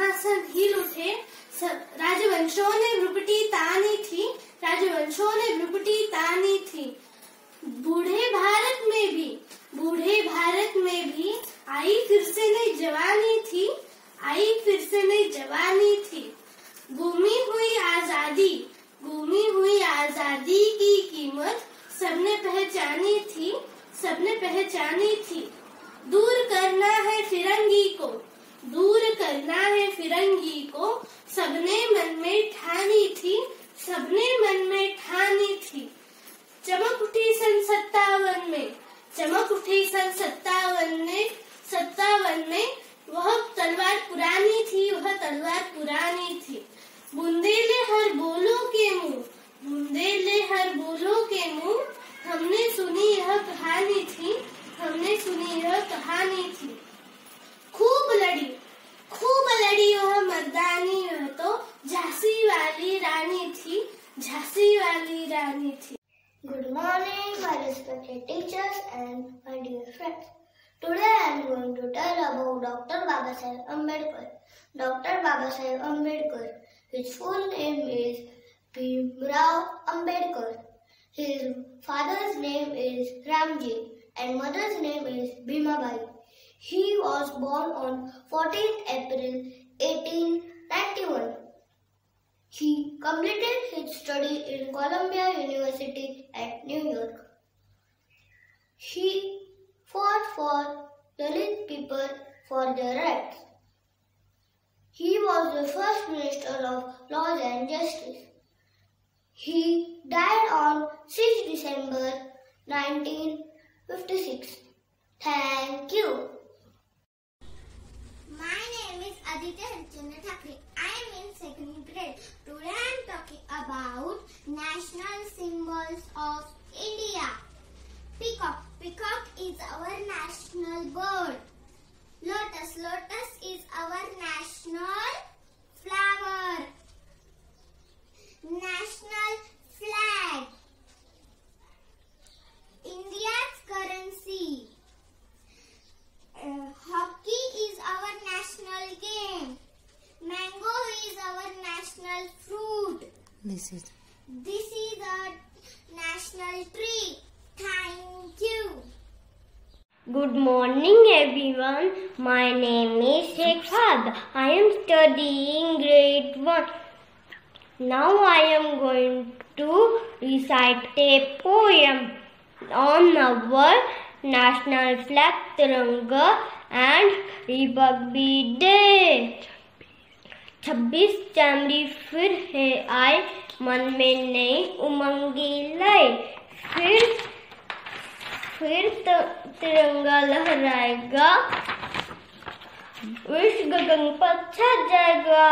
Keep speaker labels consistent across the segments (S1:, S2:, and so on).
S1: सिंहासन हिल उठे। राजवंशों ने भ्रुकुटी तानी थी, राजवंशों ने भ्रुकुटी तानी थी। बूढ़े भारत में भी आई फिर से नई जवानी थी, आई फिर से नई जवानी थी। गुमी हुई आजादी की कीमत सबने पहचानी थी, सबने पहचानी थी। दूर करना है फिरंगी को, दूर करना है फिरंगी को, सबने मन में ठानी थी, सबने मन में ठानी थी। चमक उठी सन 57 में, चमक उठी सन 57 में, वह तलवार पुरानी थी, वह तलवार पुरानी थी। बुंदेले हर बोलों के मुंह, बुंदेले हर बोलों के मुंह, हमने सुनी यह कहानी थी, हमने सुनी यह कहानी थी। खूब लड़ी वह मर्दानी, वह तो झांसी वाली रानी थी, झांसी वाली रानी थी।
S2: Good morning, my respected teachers and my dear friends. Today I am going to tell about Dr. Babasaheb Ambedkar. Dr. Babasaheb Ambedkar, his full name is Bhimrao Ambedkar. His father's name is Ramji and mother's name is Bhimabai. He was born on 14th April 1891. He completed his study in Columbia University at New York. He fought for Dalit people for their rights. He was the first Minister of Laws and Justice. He died on 6 December 1956. Thank you.
S3: My name is Aditya Harichandra Thakre. I am in second grade. Today I am talking about national symbols of India. Peacock. Peacock is our national bird. Lotus. Lotus is our national flower. National flag. India's currency. Hockey is our national game. Mango is our national fruit. This is our national tree. Thank you.
S4: Good morning everyone. My name is Shekhad. I am studying grade 1. Now I am going to recite a poem on our national flag, Tiranga and Republic Day. 26 जनवरी फिर है आए, मन में नई उमंगी लाई। फिर तिरंगा लहराएगा, विश्व गगन पर छा जाएगा।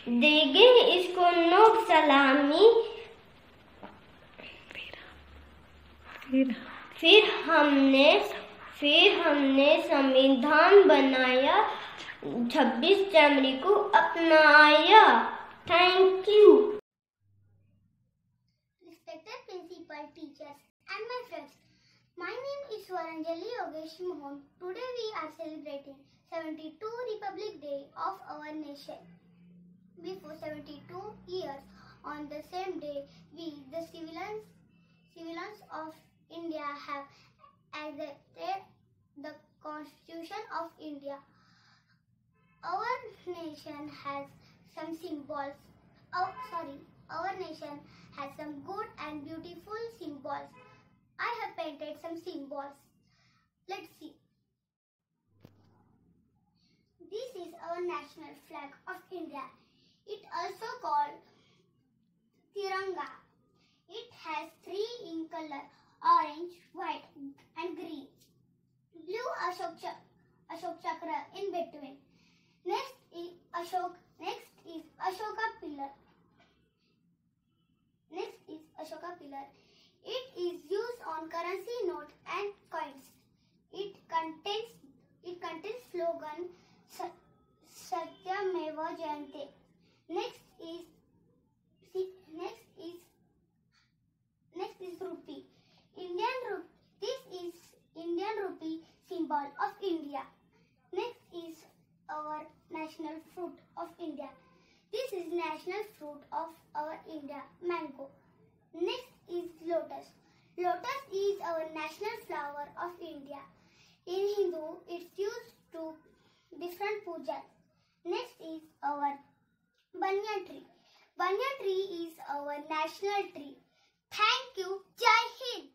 S4: देंगे इसको नोक सलामी, फिर हमने संविधान बनाया, 26 जनवरी को अपनाया। Thank you.
S3: Respected principal, teachers and my friends, my name is Swaranjali Yogesh Mohan. Today we are celebrating 72 Republic Day of our nation. Before 72 years, on the same day, we, the civilians of India, have accepted the Constitution of India. Our nation has some symbols. Our nation has some good and beautiful symbols. I have painted some symbols. Let's see. This is our national flag of India. It also called Tiranga. It has 3 in color: orange, white and green. Blue Ashok Chakra in between. Next is Ashoka pillar. It is used on currency note and coins. It contains slogan Satyameva Jayante. Next is rupee. This is Indian rupee, symbol of India. Next is our national fruit of India. This is national fruit of our India, mango. Next is lotus. Lotus is our national flower of India. In Hindu, it's used to different pujas. Next is our banyan tree. Banyan tree is our national tree. Thank you. Jai Hind.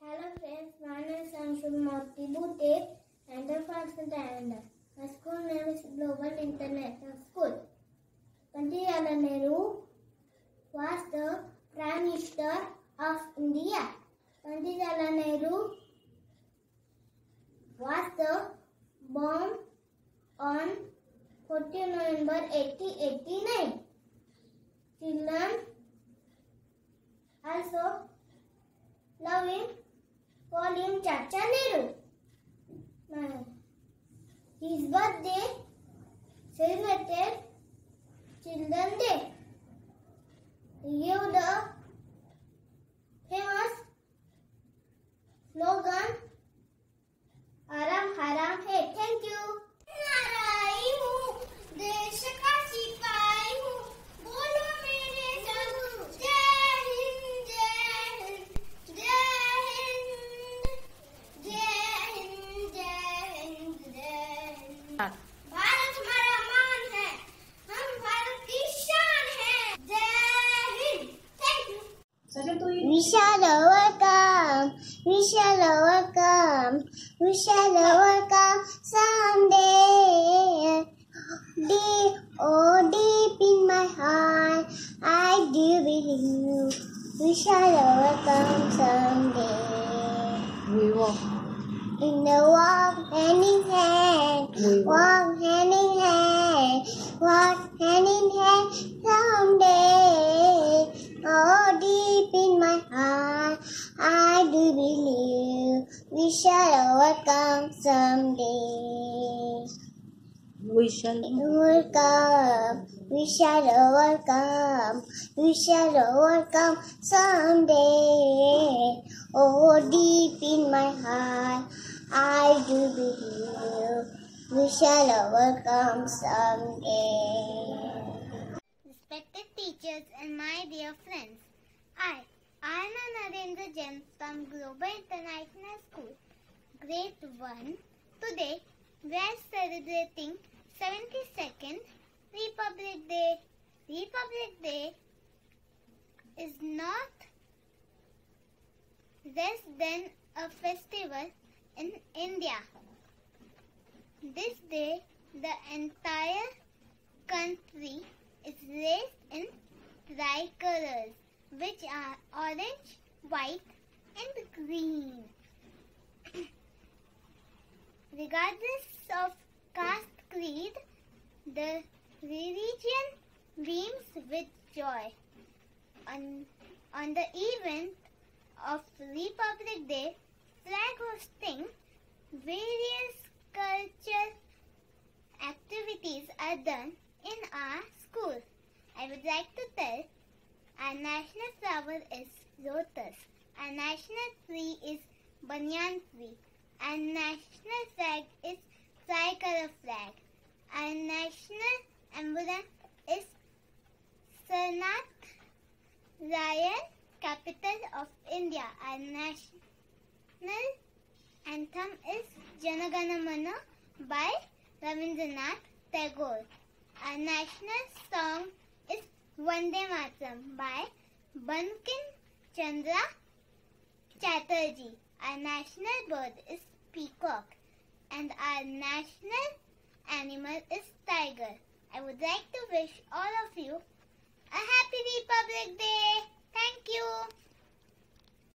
S2: Hello friends, my name is Anshul Bhute and I'm from Canada. My school name is Global International School. Jawaharlal Nehru was the Prime Minister of India. Jawaharlal Nehru was born on 14 November 1889. Children also love him, call him Chacha Nehru. His birthday celebrated Children's Day. He gave the famous slogan Haram Haram Hai. Thank you.
S3: नाराई हूँ, देश का सिपाही हूँ, बोलो मेरे संग, जय हिंद, जय हिंद, जय हिंद, जय हिंद, जय हिंद, जय हिंद। भारत हमारा मान है, हम भारत की शान है, जय Hind. Thank you.
S2: We shall overcome, we shall overcome, we shall overcome someday. Deep in my heart, I do believe we shall overcome someday.
S5: We will.
S2: In the walk hand in hand, walk hand in hand, walk hand in hand someday. Oh, deep in my heart, I do believe we shall overcome someday.
S5: We shall.
S2: Overcome, we shall overcome, we shall overcome someday. Oh, deep in my heart, I do believe we shall overcome someday.
S3: Respected teachers and my dear friends, I, Anna Narendra Jain from Global International School, Grade 1. Today, we are celebrating 72nd Republic Day. Republic Day is not less than a festival in India. This day, the entire country is raised in tricolors, which are orange, white, and green. Regardless of caste, creed, the religion, beams with joy. On the event of Republic Day, flag hosting, various cultural activities are done in our school. I would like to tell our national flower is lotus. Our national tree is banyan tree. Our national flag is tricolor flag. Our national emblem is Sarnath Lion, capital of India. Our national anthem is Jana Gana Mana by Rabindranath Tagore. Our national song is Vande Mataram by Bankim Chandra Chatterjee. Our national bird is peacock and our national animal is tiger. I would like to wish all of you a happy Republic Day. Thank you.